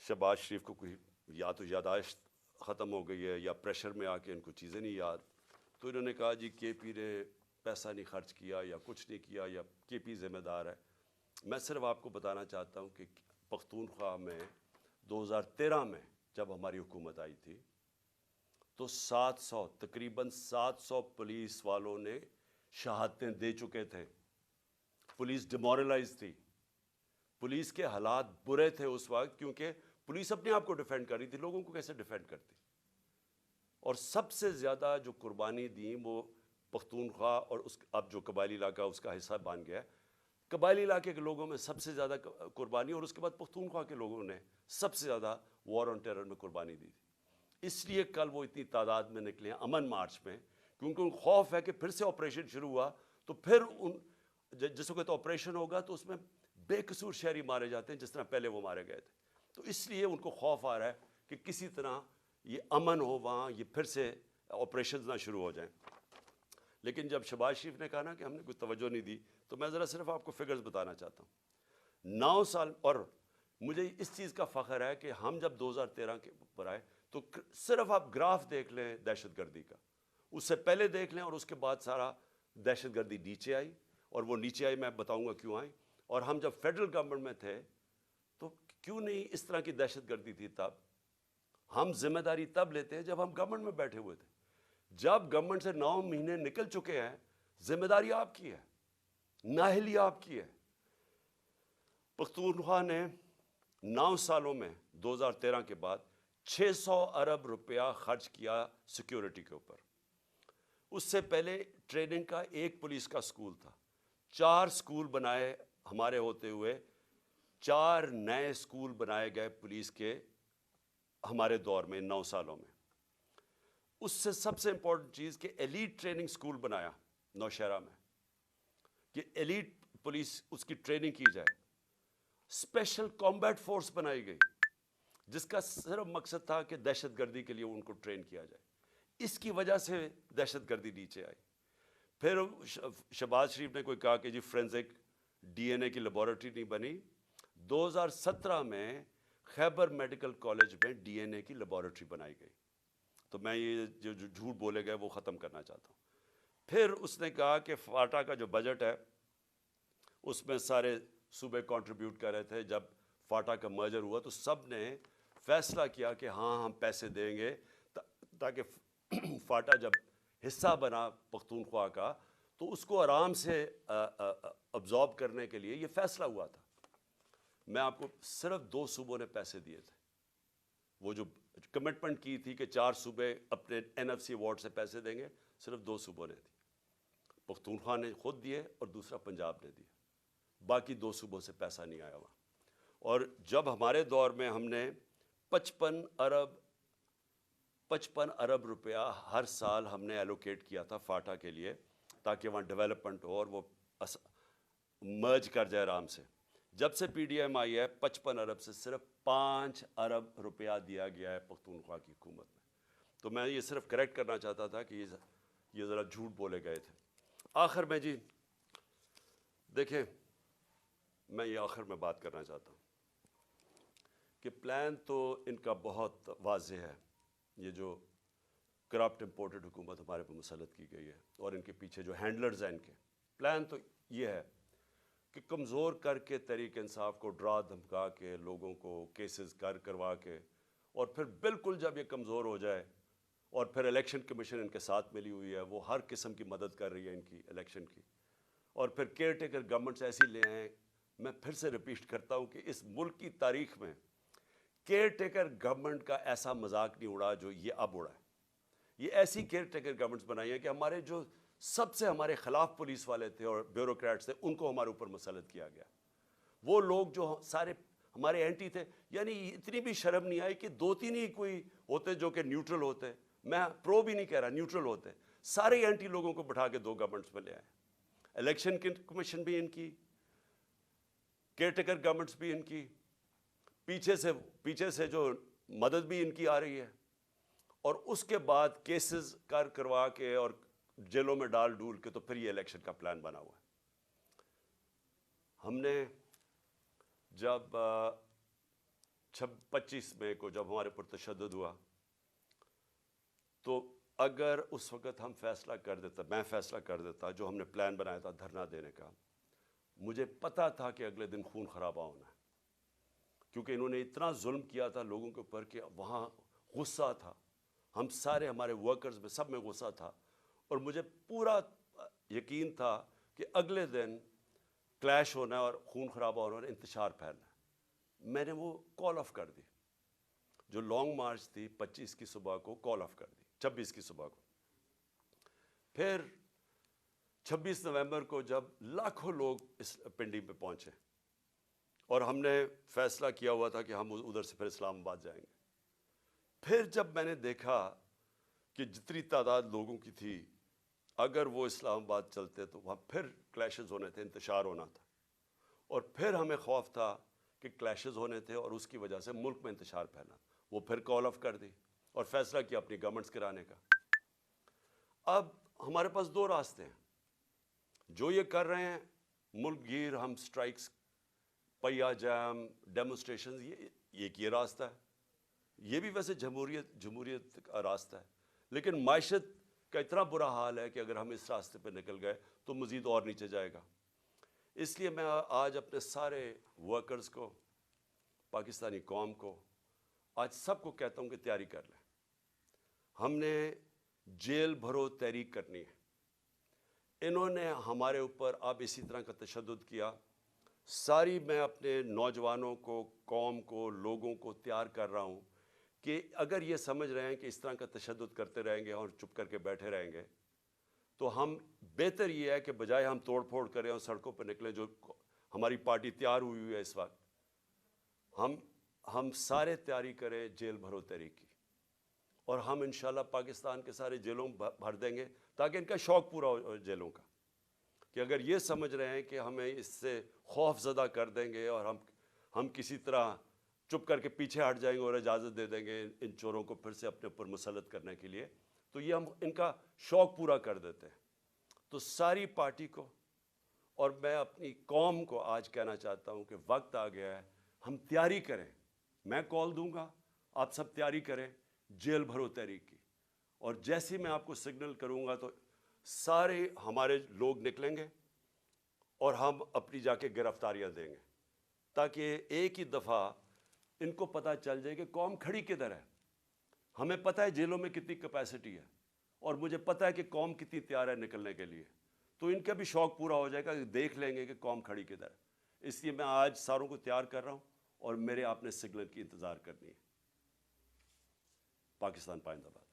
शहबाज शरीफ को कोई या तो यादाश्त ख़त्म हो गई है या प्रेशर में आके इनको चीज़ें नहीं याद, तो इन्होंने कहा जी के पी ने पैसा नहीं खर्च किया या कुछ नहीं किया या के पी ज़िम्मेदार है। मैं सिर्फ आपको बताना चाहता हूँ कि पख्तूनख्वा में 2013 में जब हमारी हुकूमत आई थी तो 700 तकरीबन 700 पुलिस वालों ने शहादतें दे चुके थे। पुलिस डिमोरलाइज थी, पुलिस के हालात बुरे थे उस वक्त, क्योंकि पुलिस अपने आप को डिफेंड कर रही थी, लोगों को कैसे डिफेंड करती। और सबसे ज़्यादा जो कुर्बानी दी वो पख्तूनख्वा और उस अब जो कबायली इलाका उसका हिस्सा बन गया, कबायली इलाके के लोगों में सबसे ज़्यादा कुर्बानी, और उसके बाद पख्तूनख्वा के लोगों ने सबसे ज़्यादा वॉर ऑन टेरर में कुर्बानी दी थी। इसलिए कल वो इतनी तादाद में निकले हैं अमन मार्च में, क्योंकि उनको खौफ है कि फिर से ऑपरेशन शुरू हुआ तो फिर उन जिस वक्त ऑपरेशन होगा तो उसमें बेकसूर शहरी मारे जाते हैं जिस तरह पहले वो मारे गए थे। तो इसलिए उनको खौफ आ रहा है कि किसी तरह ये अमन हो वहाँ, ये फिर से ऑपरेशन ना शुरू हो जाएं। लेकिन जब शहबाज शरीफ ने कहा ना कि हमने कुछ तवज्जो नहीं दी, तो मैं ज़रा सिर्फ आपको फिगर्स बताना चाहता हूँ। 9 साल, और मुझे इस चीज़ का फ़ख्र है कि हम जब 2013 के ऊपर आए तो सिर्फ आप ग्राफ देख लें दहशत गर्दी का, उससे पहले देख लें और उसके बाद सारा दहशत गर्दी नीचे आई, और वो नीचे आई मैं बताऊँगा क्यों आई। और हम जब फेडरल गवर्नमेंट में थे तो क्यों नहीं इस तरह की दहशत गर्दी थी तब। हम जिम्मेदारी तब लेते हैं जब हम गवर्नमेंट में बैठे हुए थे। जब गवर्नमेंट से 9 महीने निकल चुके हैं, जिम्मेदारी आपकी है, नाअहली आपकी है। पख्तूनख्वा ने 9 सालों में 2013 के बाद 600 अरब रुपया खर्च किया सिक्योरिटी के ऊपर। उससे पहले ट्रेनिंग का एक पुलिस का स्कूल था, 4 स्कूल बनाए हमारे होते हुए, 4 नए स्कूल बनाए गए पुलिस के हमारे दौर में 9 सालों में। उससे सबसे इंपॉर्टेंट चीज़ कि एलीट ट्रेनिंग स्कूल बनाया नौशहरा में कि एलीट पुलिस उसकी ट्रेनिंग की जाए। स्पेशल कॉम्बैट फोर्स बनाई गई जिसका सिर्फ मकसद था कि दहशत गर्दी के लिए उनको ट्रेन किया जाए। इसकी वजह से दहशत गर्दी नीचे आई। फिर शहबाज शरीफ ने कोई कहा कि जी फोरेंसिक डीएनए की लेबॉरेटरी नहीं बनी। 2017 में खैबर मेडिकल कॉलेज में डीएनए की लेबॉरेटरी बनाई गई। तो मैं ये जो झूठ बोले गए वो ख़त्म करना चाहता हूँ। फिर उसने कहा कि फाटा का जो बजट है उसमें सारे सूबे कंट्रीब्यूट कर रहे थे। जब फाटा का मर्जर हुआ तो सब ने फैसला किया कि हाँ हम पैसे देंगे, ताकि फाटा जब हिस्सा बना पख्तूनख्वा का तो उसको आराम से अब्जॉर्ब करने के लिए ये फैसला हुआ था। मैं आपको सिर्फ 2 सूबों ने पैसे दिए थे। वो जो कमिटमेंट की थी कि 4 सूबे अपने NFC अवार्ड से पैसे देंगे, सिर्फ 2 सूबों ने दी। पख्तूनख्वा ने खुद दिए और दूसरा पंजाब ने दिए, बाकी 2 सूबों से पैसा नहीं आया वहाँ। और जब हमारे दौर में हमने 55 अरब रुपया हर साल हमने एलोकेट किया था फाटा के लिए, ताकि वहाँ डेवलपमेंट हो और वो मर्ज कर जाए आराम से। जब से PDM आई है 55 अरब से सिर्फ 5 अरब रुपया दिया गया है पख्तूनख्वा की हुकूमत में। तो मैं ये सिर्फ करेक्ट करना चाहता था कि ये ज़रा झूठ बोले गए थे। आखिर में जी देखें, मैं ये आखिर में बात करना चाहता हूँ कि प्लान तो इनका बहुत वाज़ेह है। ये जो करप्ट इम्पोर्टेड हुकूमत हमारे पर मुसल्लत की गई है और इनके पीछे जो हैंडलर्स हैं, इनके प्लान तो ये है कि कमज़ोर करके तहरीक इंसाफ को डरा धमका के लोगों को केसेस करवा के, और फिर बिल्कुल जब ये कमज़ोर हो जाए, और फिर इलेक्शन कमीशन इनके साथ मिली हुई है, वो हर किस्म की मदद कर रही है इनकी इलेक्शन की, और फिर केयर टेकर गवर्नमेंट्स ऐसी ले आएँ। मैं फिर से रिपीट करता हूँ कि इस मुल्क की तारीख में केयर टेकर गवर्नमेंट का ऐसा मजाक नहीं उड़ा जो ये अब उड़ा है। ये ऐसी केयर टेकर गवर्नमेंट्स बनाई है कि हमारे जो सबसे हमारे ख़िलाफ़ पुलिस वाले थे और ब्यूरोक्रेट्स थे, उनको हमारे ऊपर मुसल्लत किया गया। वो लोग जो सारे हमारे एंटी थे, यानी इतनी भी शर्म नहीं आई कि 2-3 ही कोई होते जो कि न्यूट्रल होते। मैं प्रो भी नहीं कह रहा, न्यूट्रल होते। सारे एंटी लोगों को बिठा के 2 गवर्नमेंट्स में ले आए। इलेक्शन कमीशन भी इनकी, केयर टेकर गवर्नमेंट्स भी इनकी, पीछे से जो मदद भी इनकी आ रही है, और उसके बाद केसेस करवा के और जेलों में डाल डूल के तो फिर ये इलेक्शन का प्लान बना हुआ है। हमने जब 25 मई को जब हमारे पर तशद्दुद हुआ, तो अगर उस वक़्त हम फैसला कर देता, मैं फैसला कर देता, जो हमने प्लान बनाया था धरना देने का, मुझे पता था कि अगले दिन खून खराबा होना है, क्योंकि इन्होंने इतना जुल्म किया था लोगों के ऊपर कि वहाँ गुस्सा था, हम सारे हमारे वर्कर्स में सब में गुस्सा था, और मुझे पूरा यकीन था कि अगले दिन क्लैश होना है और खून खराबा होना और इंतशार फैलना है। मैंने वो कॉल ऑफ कर दी, जो लॉन्ग मार्च थी 25 की सुबह को कॉल ऑफ कर दी, 26 की सुबह को। फिर 26 नवंबर को जब लाखों लोग इस पिंडी पे पहुंचे और हमने फैसला किया हुआ था कि हम उधर से फिर इस्लामाबाद जाएंगे, फिर जब मैंने देखा कि जितनी तादाद लोगों की थी, अगर वो इस्लामाबाद चलते तो वहाँ फिर क्लैशेस होने थे, इंतशार होना था, और फिर हमें खौफ था कि क्लैशेस होने थे और उसकी वजह से मुल्क में इंतशार फैला। वो फिर कॉल ऑफ कर दी और फैसला किया अपनी गवर्नमेंट्स गिराने का। अब हमारे पास दो रास्ते हैं, जो ये कर रहे हैं मुल्क गिर, हम स्ट्राइक्स, पहिया जाम, डेमोस्ट्रेशन, ये एक ये रास्ता है, ये भी वैसे जमहूरियत का रास्ता है, लेकिन माइशत का इतना बुरा हाल है कि अगर हम इस रास्ते पर निकल गए तो मज़ीद और नीचे जाएगा। इसलिए मैं आज अपने सारे वर्कर्स को, पाकिस्तानी कौम को, आज सबको कहता हूँ कि तैयारी कर लें। हमने जेल भरो तहरीक करनी है। इन्होंने हमारे ऊपर अब इसी तरह का तशद्दुद किया, सारी मैं अपने नौजवानों को, कौम को, लोगों को तैयार कर रहा हूँ कि अगर ये समझ रहे हैं कि इस तरह का तशद्दुद करते रहेंगे और चुप करके बैठे रहेंगे, तो हम बेहतर ये है कि बजाय हम तोड़ फोड़ करें और सड़कों पर निकलें, जो हमारी पार्टी तैयार हुई है इस वक्त, हम सारे तैयारी करें जेल भरो तहरीक की, और हम इंशाल्लाह पाकिस्तान के सारे जेलों भर देंगे ताकि इनका शौक़ पूरा हो जेलों का, कि अगर ये समझ रहे हैं कि हमें इससे खौफ ज़दा कर देंगे और हम किसी तरह चुप करके पीछे हट जाएंगे और इजाज़त दे देंगे इन चोरों को फिर से अपने ऊपर मुसल्लत करने के लिए, तो ये हम इनका शौक़ पूरा कर देते हैं। तो सारी पार्टी को और मैं अपनी कौम को आज कहना चाहता हूँ कि वक्त आ गया है, हम तैयारी करें। मैं कॉल दूंगा, आप सब तैयारी करें जेल भरो तहरीक की, और जैसे ही मैं आपको सिग्नल करूंगा तो सारे हमारे लोग निकलेंगे और हम अपनी जाके गिरफ्तारियां देंगे, ताकि एक ही दफ़ा इनको पता चल जाए कि कौम खड़ी किधर है। हमें पता है जेलों में कितनी कैपेसिटी है, और मुझे पता है कि कौम कितनी तैयार है निकलने के लिए, तो इनका भी शौक़ पूरा हो जाएगा कि देख लेंगे कि कौम खड़ी किधर है। इसलिए मैं आज सारों को तैयार कर रहा हूँ और मेरे आपने सिग्नल की इंतज़ार करनी है। पाकिस्तान पाइंदाबाद।